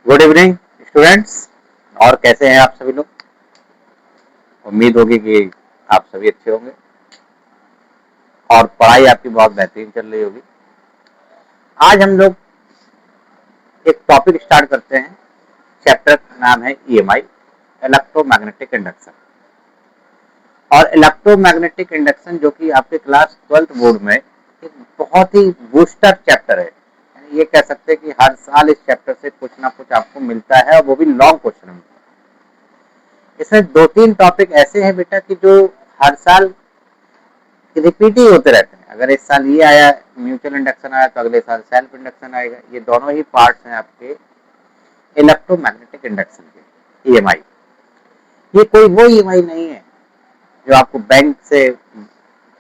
Good evening students. और कैसे हैं आप सभी लोग? उम्मीद होगी कि आप सभी अच्छे होंगे और पढ़ाई आपकी बहुत बेहतरीन चल रही होगी। आज हम लोग एक टॉपिक स्टार्ट करते हैं। चैप्टर का नाम है ईएमआई, इलेक्ट्रोमैग्नेटिक इंडक्शन। और इलेक्ट्रोमैग्नेटिक इंडक्शन जो कि आपके क्लास 12th बोर्ड में एक बहुत ही बूस्टर चैप्टर है। ये कह सकते हैं कि हर साल इस चैप्टर से कुछ ना कुछ आपको मिलता है, और वो भी लॉन्ग क्वेश्चन में। इसमें 2-3 टॉपिक ऐसे हैं बेटा कि जो हर साल रिपीट ही होते रहते हैं। अगर इस साल ये आया म्यूचुअल इंडक्शन आया तो अगले साल सेल्फ इंडक्शन आएगा। ये दोनों ही पार्ट्स हैं आपके इलेक्ट्रोमैग्नेटिक इंडक्शन के ईएमआई। ये कोई वो ईएमआई नहीं है जो आपको बैंक से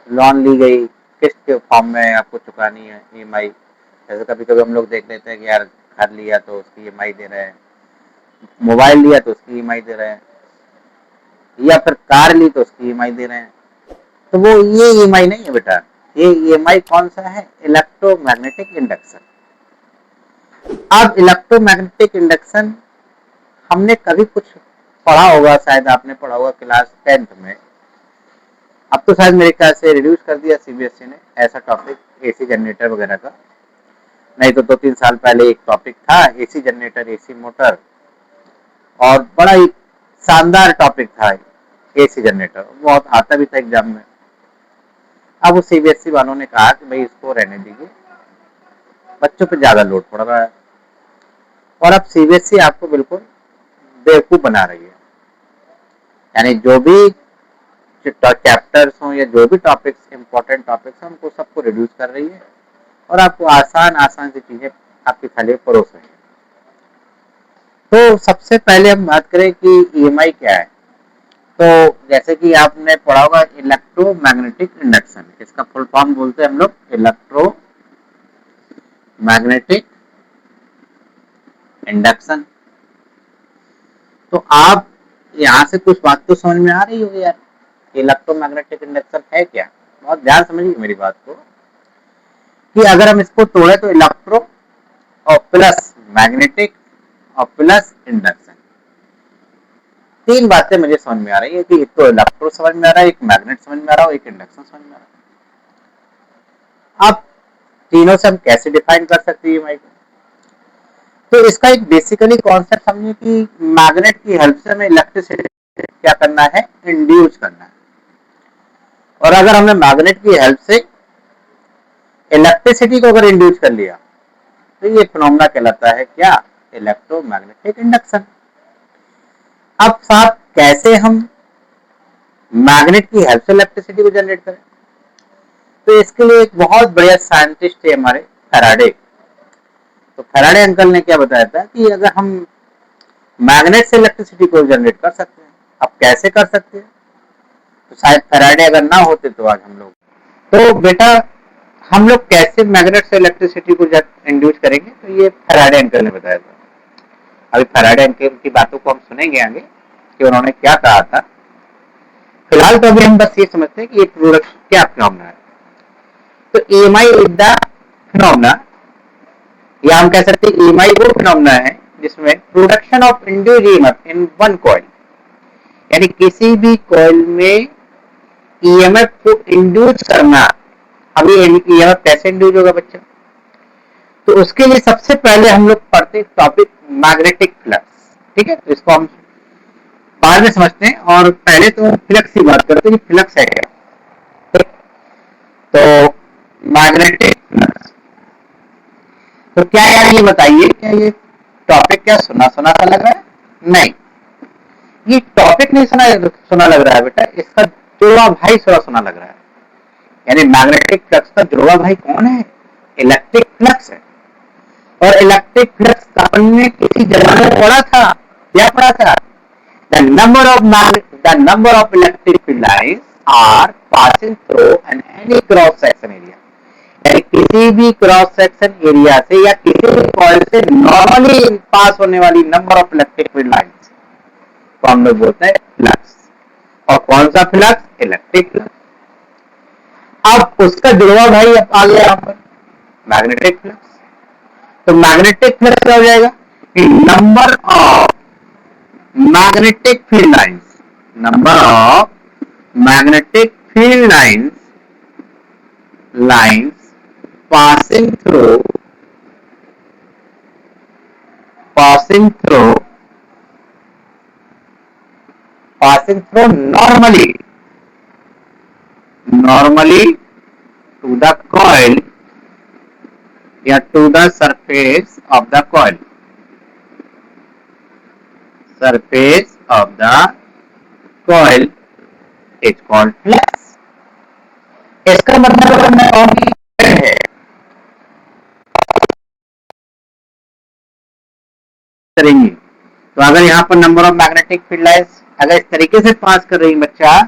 लोन ली गई किस्त के फॉर्म में आपको चुकानी है ईएमआई। जैसे कभी कभी हम लोग देख लेते हैं कि यार घर लिया तो उसकी ईएमआई दे रहे हैं, मोबाइल लिया तो उसकी ईएमआई दे रहे हैं, या फिर कार ली तो उसकी ईएमआई दे रहे हैं। तो वो ये ईएमआई नहीं है बेटा। ये ईएमआई कौन सा है? Electromagnetic induction. अब इलेक्ट्रोमैग्नेटिक इंडक्शन हमने कभी कुछ पढ़ा होगा, शायद आपने पढ़ा होगा क्लास 10th में। अब तो शायद मेरे ख्याल से रिड्यूस कर दिया सीबीएसई ने ऐसा टॉपिक, एसी जनरेटर वगैरह का। नहीं तो 2-3 साल पहले एक टॉपिक था एसी जनरेटर, एसी मोटर, और बड़ा ही शानदार टॉपिक था एसी जनरेटर, बहुत आता भी था एग्जाम में। अब वो सीबीएसई वालों ने कहा कि भाई इसको रहने दीजिए, बच्चों पे ज्यादा लोड पड़ रहा है। और अब सीबीएसई आपको बिल्कुल बेवकूफ बना रही है। यानी जो भी चैप्टर्स हों या जो भी टॉपिक्स इंपॉर्टेंट टॉपिक्स हैं उनको सबको रिड्यूस कर रही है और आपको आसान आसान सी चीजें आपके थाली परोस रही है। तो सबसे पहले हम बात करें कि ईएमआई क्या है। तो जैसे कि आपने पढ़ा होगा इलेक्ट्रोमैग्नेटिक इंडक्शन, इसका फुल फॉर्म बोलते हैं हम लोग इलेक्ट्रोमैग्नेटिक इंडक्शन। तो आप यहाँ से कुछ बात तो समझ में आ रही होगी यार, इलेक्ट्रोमैग्नेटिक इंडक्शन है क्या। बहुत ध्यान समझिए मेरी बात को कि अगर हम इसको तोड़े तो इलेक्ट्रो और प्लस मैग्नेटिक और प्लस इंडक्शन, 3 बातें मुझे समझ में आ रही है कि एक तो इलेक्ट्रो समझ में आ रहा है, एक मैग्नेट समझ में आ रहा है, एक इंडक्शन समझ में आ रहा है। अब तीनों से हम कैसे डिफाइन कर सकते हैं ईएमआई को? तो इसका एक बेसिकली कॉन्सेप्ट समझिए कि मैग्नेट की हेल्प से हमें इलेक्ट्रिसिटी क्या करना है, इंड्यूस करना है। और अगर हमने मैग्नेट की हेल्प से इलेक्ट्रिसिटी को अगर इंड्यूस कर लिया तो ये फिनोमेना कहलाता है क्या, इलेक्ट्रोमैग्नेटिक इंडक्शन। अब साहब कैसे हम मैग्नेट की हेल्प से इलेक्ट्रिसिटी को जनरेट करें? तो इसके लिए एक बहुत बढ़िया साइंटिस्ट थे हमारे, फैराडे। तो फैराडे अंकल ने क्या बताया था कि अगर हम मैग्नेट से इलेक्ट्रिसिटी को जनरेट कर सकते हैं। अब कैसे कर सकते हैं? तो शायद फैराडे अगर ना होते तो आज हम लोग, तो बेटा हम लोग कैसे मैग्नेट से इलेक्ट्रिसिटी को इंड्यूस करेंगे, तो ये फैराडे अंकल ने बताया था। अभी फैराडे अंकल की बातों को हम सुनेंगे आगे कि उन्होंने क्या कहा था। फिलहाल तो अभी हम बस ये समझते हैं कि ये प्रोडक्ट क्या फिनोमेना है। तो ईएमआई इज द फिनोमेना, या हम कह सकते हैं ईएमआई वो फिनोमेना है जिसमें production of induced EMF in one coil, यानी किसी भी कॉइल में ईएमएफ को इंड्यूस करना। अभी ईएमएफ कैसे इंड्यूस होगा बच्चा? तो उसके लिए सबसे पहले हम लोग पढ़ते हैं टॉपिक मैग्नेटिक फ्लक्स। ठीक है, तो इसको हम बाद में समझते हैं और पहले तो फ्लक्स की बात करते हैं कि फ्लक्स है क्या। तो मैग्नेटिक फ्लक्स, तो क्या यार ये बताइए, क्या ये टॉपिक क्या सुना सुना सा लग रहा है? नहीं, ये टॉपिक नहीं सुना लग रहा है बेटा, इसका जुड़वा भाई सुना सुना लग रहा है। यानी मैग्नेटिक फ्लक्स का जुड़वा भाई कौन है? इलेक्ट्रिक फ्लक्स है। और इलेक्ट्रिक फ्लक्स अपन ने किसी जमाने में पढ़ा था, क्या पढ़ा था? The number of electric lines are passing through any cross section area. यानी किसी भी क्रॉस सेक्शन एरिया से या किसी भी कॉइल से नॉर्मली पास होने वाली number of electric field lines को हम लोग बोलते हैं फ्लक्स। और कौन सा फ्लक्स? Electric flux. अब उसका जुड़वा भाई अब आ गया यहाँ पर मैग्नेटिक फ्लक्स। तो मैग्नेटिक फ्लक्स क्या हो जाएगा? कि number of magnetic field lines, number of magnetic field lines passing through passing through passing through normally to the coil या to the surface of the coil, surface of the coil is called flux. इसका मतलब अगर मैं कहूं कि है करेंगे, तो अगर यहाँ पर number of magnetic field lines अगर इस तरीके से पास कर रही बच्चा,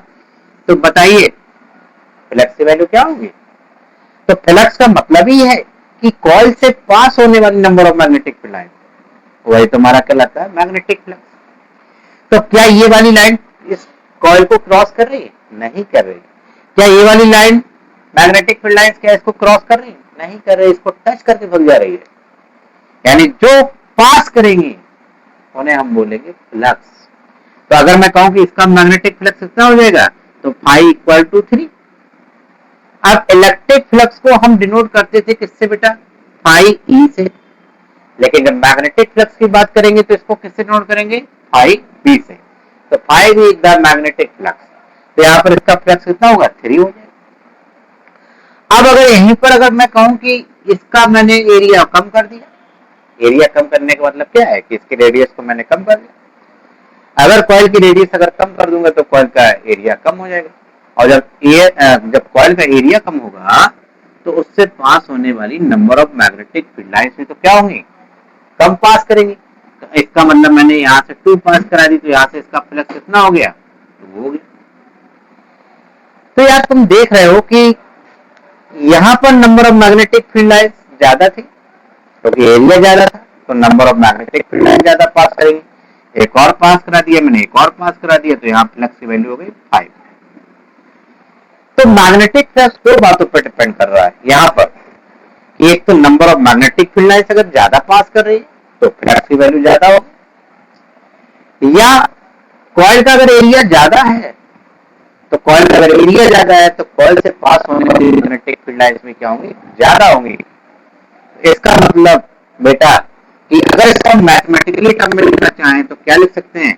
तो बताइए फ्लक्स की वैल्यू क्या होगी? तो फ्लक्स का मतलब ही है कि कॉइल से पास होने वाली number of magnetic field line, वही तुम्हारा कहलाता है मैग्नेटिक फ्लक्स। तो क्या ये वाली लाइन इस कॉइल को क्रॉस कर रही है? नहीं कर रही। क्या ये वाली लाइन मैग्नेटिक फील्ड लाइन क्या इसको क्रॉस कर रही है? नहीं कर रही, इसको टच करके भग जा रही है। यानी जो पास करेंगी उन्हें हम बोलेंगे फ्लक्स। तो अगर मैं कहूं कि इसका मैग्नेटिक फ्लक्स कितना हो जाएगा, तो फाई इक्वल टू 3। अब इलेक्ट्रिक फ्लक्स को हम डिनोट करते थे किससे बेटा? फाई ई से। लेकिन जब मैग्नेटिक फ्लक्स की बात करेंगे तो इसको किससे डिनोट करेंगे? फाई बी से। तो phi B is the magnetic flux. तो यहाँ पर इसका फ्लक्स कितना होगा? 3 हो जाएगा। अब अगर यहीं पर अगर मैं कहूं कि इसका मैंने एरिया कम कर दिया, एरिया कम करने का मतलब क्या है कि इसके रेडियस को मैंने कम कर दिया। अगर कॉइल की रेडियस अगर कम कर दूंगा तो कॉइल का एरिया कम हो जाएगा, और जब कॉइल का एरिया कम होगा तो उससे पास होने वाली number of magnetic field lines भी तो क्या होंगी? कम पास करेंगी। तो इसका मतलब मैंने यहाँ से 2 पास करा दी, तो यहाँ से इसका फ्लक्स कितना हो गया? 2 हो गया। तो यार तुम देख रहे हो कि यहाँ पर number of magnetic field lines ज्यादा थी क्योंकि एरिया ज्यादा था, तो number of magnetic field line ज्यादा पास करेंगे। एक और पास करा दिया मैंने, एक और पास करा दिया, तो यहाँ फ्लक्स की वैल्यू हो गई 5। तो मैग्नेटिक फ्लक्स 2 बातों पर डिपेंड कर रहा है यहाँ पर कि एक तो number of magnetic field lines अगर ज्यादा पास कर रही है तो फ्लक्स की वैल्यू ज्यादा होगी, या कॉइल का अगर एरिया ज्यादा है, तो कॉइल का अगर एरिया ज्यादा है तो कॉइल से पास होने वाली मैग्नेटिक फील्ड लाइंस में क्या होंगी? ज्यादा होंगी। इसका मतलब बेटा कि अगर इसको मैथमेटिकली टर्म में लिखना चाहें तो क्या लिख सकते हैं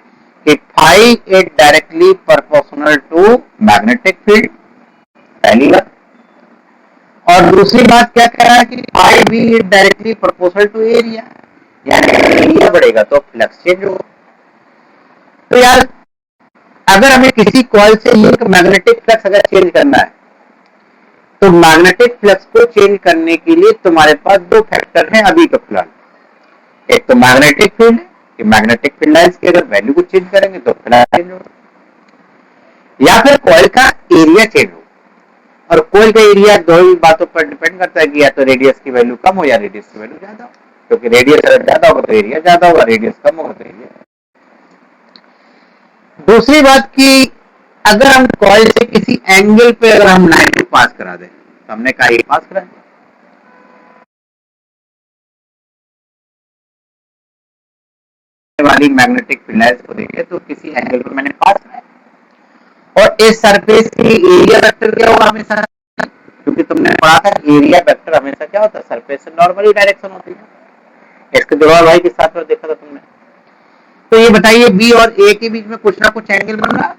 कि phi is directly proportional to magnetic field, पहली बात। और दूसरी बात क्या कह रहा है कि फाई भी is directly proportional to area, यानी एरिया बढ़ेगा तो फ्लक्स चेंज होगा। तो यार अगर हमें किसी कॉइल से लिंक मैग्नेटिक फ्लक्स अगर चेंज करना है, तो मैग्नेटिक फ्लक्स को चेंज करने के लिए तुम्हारे पास 2 फैक्टर हैं अभी का फिलहाल। एक तो मैग्नेटिक फील्ड है कि मैग्नेटिक फील्ड लाइंस की अगर वैल्यू को चेंज करेंगे तो फ्लक्स चेंज होगा, या फिर कॉइल का एरिया चेंज होगा। और कॉइल का एरिया 2 ही बातों पर डिपेंड करता है कि या तो रेडियस की वैल्यू कम हो या रेडियस की वैल्यू ज्यादा हो। क्योंकि रेडियस अगर ज्यादा होगा तो एरिया ज्यादा होगा, रेडियस कम होगा तो एरिया। दूसरी बात की अगर हम कॉइल से किसी एंगल पे अगर हम लाइन को पास करा दें, तो हमने कहा ये पास करा दिया, वाली मैग्नेटिक फील्ड लाइंस को देखे तो किसी एंगल पर मैंने पास कराया, और इस सरफेस की एरिया वेक्टर क्या होगा? हमेशा, क्योंकि तुमने पढ़ा था एरिया वेक्टर हमेशा क्या होता है? सरफेस से नॉर्मली डायरेक्शन होती है। इसके जुड़ाव भाई के साथ में देखा था तुमने। तो ये बताइए बी और ए के बीच में कुछ ना कुछ एंगल बन रहा है,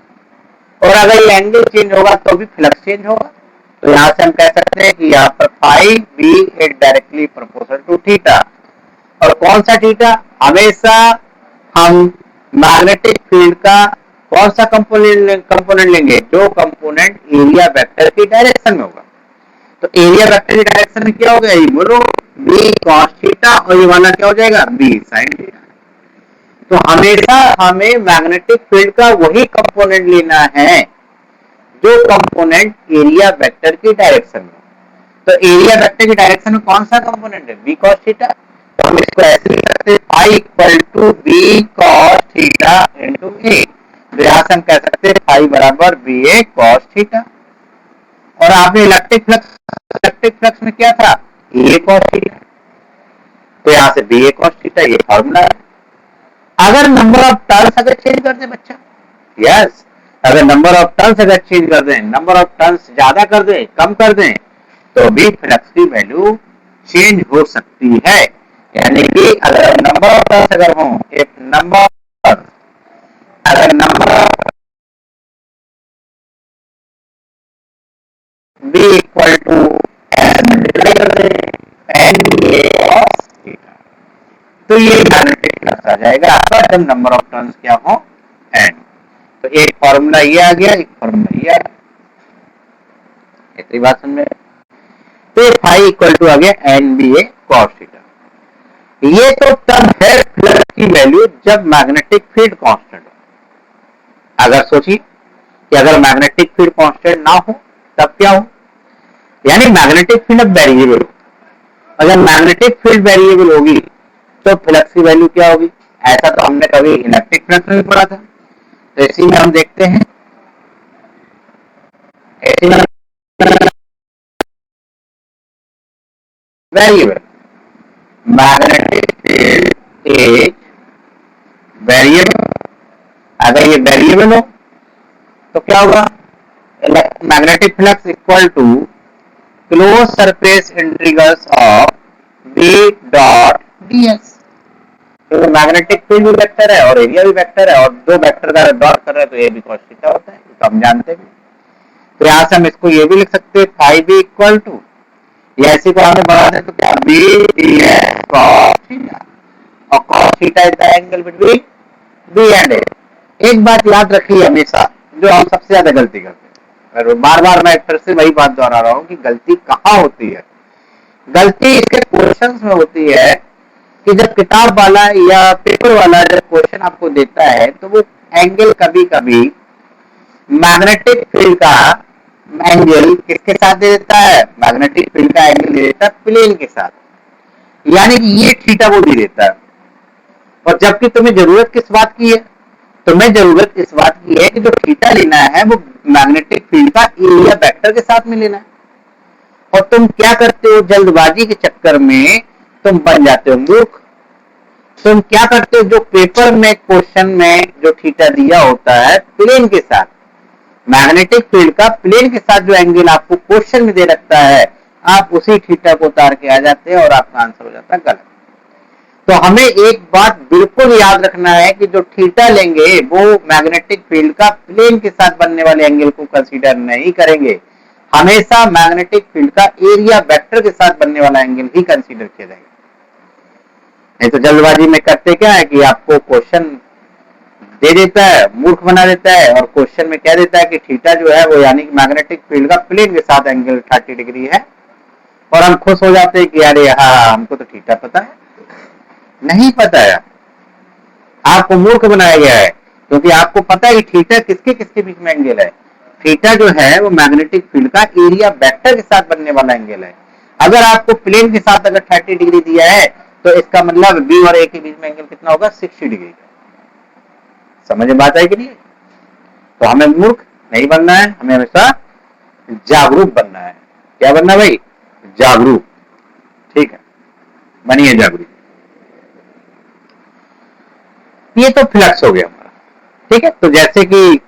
और अगर ये एंगल चेंज होगा तो भी फ्लक्स चेंज होगा। तो यहाँ से हम कह सकते हैं कि यहाँ पर phi B is directly proportional to theta. और कौन सा थीटा? हमेशा हम मैग्नेटिक फील्ड का कौन सा कंपोनेंट लेंगे? जो कंपोनेंट एरिया वेक्टर की डायरेक्शन में होगा। तो एरिया वेक्टर की डायरेक्शन में क्या हो गया? ये बोलो बी कॉस थीटा, और ये वाला क्या हो जाएगा? B sine theta. तो हमेशा हमें मैग्नेटिक फील्ड का वही कंपोनेंट लेना है जो कंपोनेंट एरिया वेक्टर की डायरेक्शन में। तो एरिया वेक्टर की डायरेक्शन में कौन सा कंपोनेंट है? B cos theta. तो हम इसको ऐसे लिख सकते हैं phi equal to B cos theta into A. तो यहां से हम कह सकते हैं फाई बराबर बी ए कॉस थीटा। और आपने इलेक्ट्रिक फ्लक्स में क्या था? ए कॉस थीटा। तो यहाँ से बी ए कॉस थीटा ये फॉर्मूला है। अगर नंबर ऑफ टर्न्स अगर चेंज कर दे बच्चा, यस, अगर नंबर ऑफ टर्न्स अगर चेंज कर दें, नंबर ऑफ टर्न्स ज्यादा कर दें, कम कर दें, तो भी फ्लक्स की वैल्यू चेंज हो सकती है। यानी कि अगर नंबर ऑफ टर्न्स अगर हो, एक नंबर, अगर number B equal to N multiply कर दें एन ए कॉस थीटा, तो ये मैग्नेटिक फ्लक्स आ जाएगा आपका जब नंबर ऑफ टर्न्स क्या हो एन। तो एक फॉर्मूला ये आ गया, एक फॉर्मूला ये आ गया, इतनी बात समझ में। तो फाई इक्वल टू आ गया एन बी ए कॉस थीटा। ये तो तब है फ्लक्स की वैल्यू जब मैग्नेटिक फील्ड कांस्टेंट हो। अगर सोचिए कि अगर मैग्नेटिक फील्ड कांस्टेंट ना हो तब क्या हो, यानी मैग्नेटिक फील्ड अब वेरिएबल हो। अगर मैग्नेटिक फील्ड वेरिएबल होगी तो फ्लक्स की वैल्यू क्या होगी? ऐसा तो हमने कभी इलेक्ट्रिक फ्लक्स में भी पढ़ा था। तो इसी में हम देखते हैं, इसी में variable magnetic field is variable. अगर ये वेरिएबल हो तो क्या होगा? Magnetic flux equal to close surface integrals of B dot ds. क्योंकि मैग्नेटिक फील्ड भी वेक्टर है और एरिया भी वेक्टर है, और दो वेक्टर का डॉट कर रहे हैं तो ये भी कॉस थीटा होता है, तो हम जानते हैं। तो यहाँ से हम इसको ये भी लिख सकते हैं फाई बी इक्वल टू, या इसी को हमें बढ़ा दें तो क्या, B D S cos theta, और cos theta is the angle between B and A. एक बात याद रखिए हमेशा, जो हम सबसे ज्यादा गलती करते हैं, बार बार मैं फिर से वही बात दोहरा रहा हूँ कि गलती कहाँ होती है। गलती इसके क्वेश्चंस में होती है कि जब किताब वाला या पेपर वाला जब क्वेश्चन आपको देता है तो वो एंगल कभी कभी मैग्नेटिक फील्ड का एंगल किसके साथ दे देता है? मैग्नेटिक फील्ड का एंगल दे देता है प्लेन के साथ, यानी कि ये थीटा वो दे देता है। और जबकि तुम्हें जरूरत किस बात की है? तुम्हें जरूरत इस बात की है कि जो थीटा लेना है वो मैग्नेटिक फील्ड का एरिया वेक्टर के साथ में लेना है। और तुम क्या करते हो, जल्दबाजी के चक्कर में तुम बन जाते हो मूर्ख। तुम क्या करते हो, जो पेपर में क्वेश्चन में जो थीटा दिया होता है प्लेन के साथ, मैग्नेटिक फील्ड का प्लेन के साथ जो एंगल आपको क्वेश्चन में दे रखता है, आप उसी थीटा को उतार के आ जाते हैं और आपका आंसर हो जाता है गलत। तो हमें एक बात बिल्कुल याद रखना है कि जो थीटा लेंगे वो मैग्नेटिक फील्ड का प्लेन के साथ बनने वाले एंगल को कंसीडर नहीं करेंगे। हमेशा मैग्नेटिक फील्ड का एरिया वेक्टर के साथ बनने वाला एंगल ही कंसीडर किया जाएगा। नहीं तो जल्दबाजी में करते क्या है कि आपको क्वेश्चन दे देता है, मूर्ख बना देता है, और क्वेश्चन में कह देता है कि थीटा जो है वो यानी कि मैग्नेटिक फील्ड का प्लेन के साथ एंगल 30 डिग्री है, और हम खुश हो जाते हैं कि अरे हाँ हमको तो थीटा पता है। नहीं पता है, आपको मूर्ख बनाया गया है, क्योंकि आपको पता है कि थीटा किसके किसके बीच में एंगल है। थीटा जो है वो मैग्नेटिक फील्ड का एरिया वेक्टर के साथ बनने वाला एंगल है। अगर आपको प्लेन के साथ अगर 30 डिग्री दिया है तो इसका मतलब बी और ए के बीच में एंगल कितना होगा? 60 डिग्री का। समझ में बात आई कि नहीं? तो हमें मूर्ख नहीं बनना है, हमें हमेशा जागरूक बनना है। क्या बनना है भाई? जागरूक। ठीक है, बनिए जागरूक। ये तो फ्लक्स हो गया हमारा। ठीक है, तो जैसे कि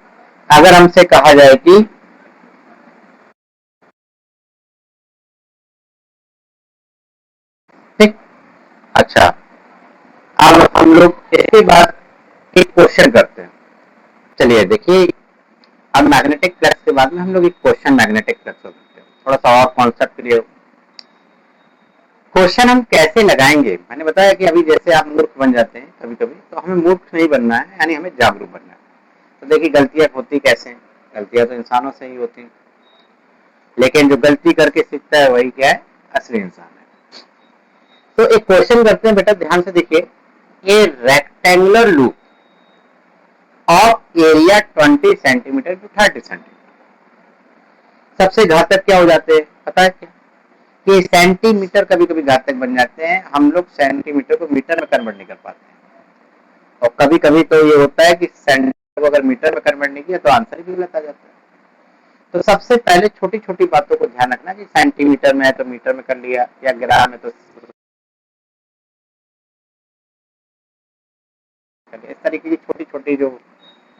अगर हमसे कहा जाए कि ठीक, अच्छा, अब हम लोग इसके बाद एक क्वेश्चन करते हैं। चलिए देखिए, अब मैग्नेटिक फ्लक्स के बाद में हम लोग एक क्वेश्चन मैग्नेटिक फ्लक्स हो सकते हैं, थोड़ा सा और कॉन्सेप्ट क्लियर। क्वेश्चन हम कैसे लगाएंगे? मैंने बताया कि अभी जैसे आप मूर्ख बन जाते हैं कभी कभी, तो हमें मूर्ख नहीं बनना है, यानी हमें जागरूक बनना है। तो देखिए गलतियां होती कैसे हैं? गलतियां तो इंसानों से ही होती हैं, लेकिन जो गलती करके सीखता है वही क्या है? असली इंसान है। तो एक क्वेश्चन करते हैं बेटा, ध्यान से देखिए। A rectangular loop of area 20 centimetre to 30 centimetre. सबसे घातक क्या हो जाते हैं पता है क्या? कि सेंटीमीटर कभी कभी घातक बन जाते हैं। हम लोग सेंटीमीटर को मीटर में कन्वर्ट नहीं कर पाते हैं, और कभी कभी तो ये होता है कि सेंटीमीटर को अगर मीटर में कन्वर्ट नहीं किया तो आंसर भी गलत आ जाता है। तो सबसे पहले छोटी छोटी बातों को ध्यान रखना कि सेंटीमीटर में है तो मीटर में कर लिया, या ग्राम है तो इस तरीके की छोटी छोटी जो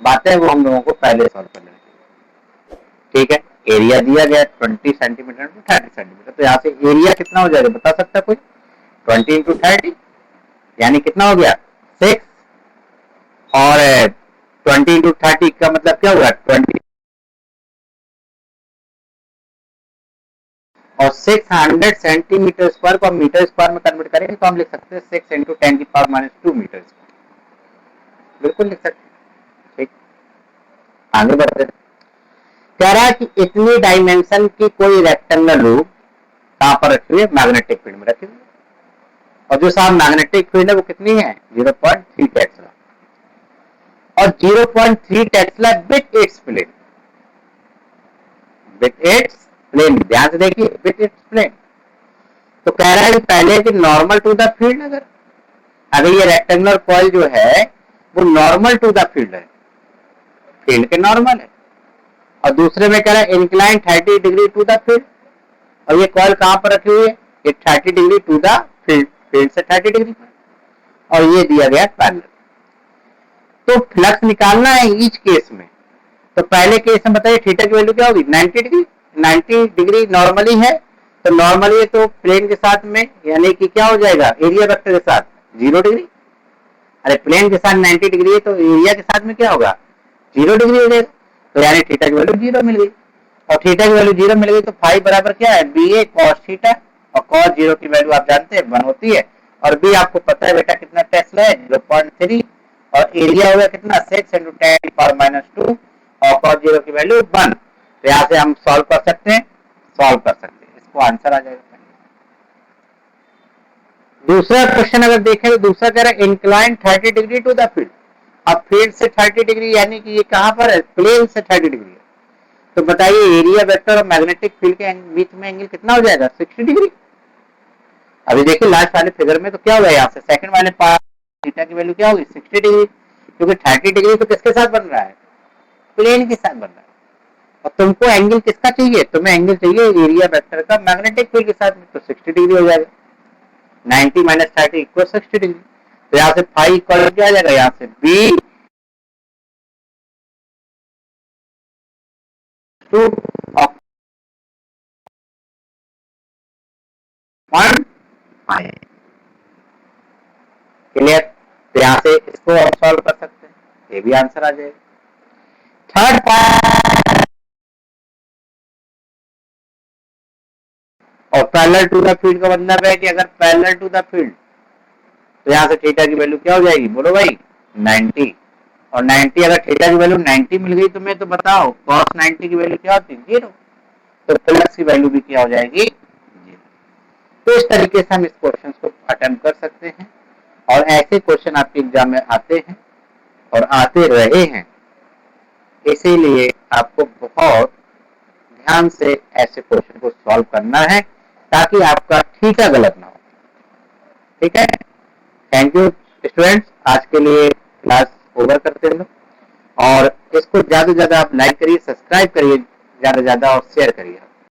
बातें वो हम लोगों को पहले सॉल्व कर लेनी चाहिए। ठीक है, एरिया दिया गया 20 सेंटीमीटर टू 30 सेंटीमीटर, तो यहाँ से एरिया कितना हो जाएगा बता सकता कोई? 20 इंटू 30 यानी कितना हो गया 6, और 20 इंटू 30 का मतलब क्या हुआ 20, और 600 सेंटीमीटर स्क्वायर को हम मीटर स्क्वायर में कन्वर्ट करेंगे तो हम लिख सकते हैं 6 इंटू 10 की पावर -2 मीटर स्क्वायर, बिल्कुल लिख सकते हैं। ठीक, आगे बढ़ते हैं। कह रहा है कि इतनी डायमेंशन की कोई रेक्टेंगल लूप कहां पर रखी हुई है? मैग्नेटिक फील्ड में रखी हुई है, और जो साहब मैग्नेटिक फील्ड है वो कितनी है 0.3 टेस्ला, और 0.3 tesla with its plane, with its plane, ध्यान से देखिए विथ इट्स प्लेन। तो कह रहा है कि पहले कि नॉर्मल टू द फील्ड, अगर ये रेक्टेंगुलर कॉइल जो है वो नॉर्मल टू द फील्ड है, फील्ड के नॉर्मल है, और दूसरे में कह रहा है incline 30 degree to the field, और ये कॉइल कहां पर रखी हुई है? ये 30 degree to the field, field से 30 डिग्री पर, और ये दिया गया पैरेलल। तो फ्लक्स निकालना है ईच केस में। तो पहले केस में बताइए थीटा की वैल्यू क्या होगी 90 डिग्री, 90 डिग्री नॉर्मली है, तो नॉर्मली है तो प्लेन के साथ में यानी कि क्या हो जाएगा एरिया वेक्टर के साथ 0 डिग्री, अरे प्लेन के साथ 90 डिग्री है तो एरिया के साथ में क्या होगा 0 डिग्री हो जाएगा, तो यानी थीटा की वैल्यू 0 मिल गई, और थीटा की वैल्यू 0 मिल गई तो फाई बराबर क्या है बी ए कॉस थीटा, और कॉस 0 की वैल्यू आप जानते हैं 1 होती है, और बी आपको पता है बेटा कितना टेस्ला है 0.3, और एरिया हो गया कितना 6 इंटू 10 पावर -2, और कॉस 0 की वैल्यू 1। तो यहाँ से हम सॉल्व कर सकते हैं, इसको आंसर आ जाएगा। दूसरा क्वेश्चन अगर देखें तो दूसरा कह रहा है incline 30 degree to the field, अब फील्ड से 30 डिग्री यानी कि ये कहां पर है प्लेन से 30 डिग्री है, तो बताइए एरिया वेक्टर और मैग्नेटिक फील्ड के बीच में एंगल कितना हो जाएगा 60 डिग्री। अभी देखिए लास्ट वाले फिगर में तो क्या होगा यहाँ से सेकंड वाले पार्ट थीटा की वैल्यू क्या होगी 60 डिग्री, क्योंकि 30 डिग्री तो किसके साथ बन रहा है प्लेन के साथ बन रहा है, और तुमको एंगल किसका चाहिए, तुम्हें एंगल चाहिए एरिया वेक्टर का मैग्नेटिक फील्ड के साथ में, तो 60 डिग्री हो जाएगा, 90 माइनस 30 इक्वल 60 डिग्री, तो यहाँ से फाई इक्वल क्या आ जाएगा यहाँ से बी टू क्लियर। तो यहाँ से इसको हम सॉल्व कर सकते हैं, ये भी आंसर आ जाएगा। थर्ड पार्ट, और पैरेलल टू द फील्ड का मतलब है कि अगर पैरेलल टू द फील्ड तो यहाँ से थीटा की वैल्यू क्या हो जाएगी बोलो भाई 90, और 90 अगर थीटा की वैल्यू 90 मिल गई तो मैं तो बताओ cos 90 की वैल्यू क्या होती है 0, तो प्लस की वैल्यू भी क्या हो जाएगी 0। तो इस तरीके से हम इस क्वेश्चन को अटेम्प्ट कर सकते हैं, और ऐसे क्वेश्चन आपके एग्जाम में आते हैं और आते रहे हैं, इसीलिए आपको बहुत ध्यान से ऐसे क्वेश्चन को सॉल्व करना है ताकि आपका थीटा गलत ना हो। ठीक है, थैंक यू स्टूडेंट्स, आज के लिए क्लास ओवर करते हैं, और इसको ज्यादा से ज्यादा आप लाइक करिए, सब्सक्राइब करिए ज्यादा से ज्यादा, और शेयर करिए।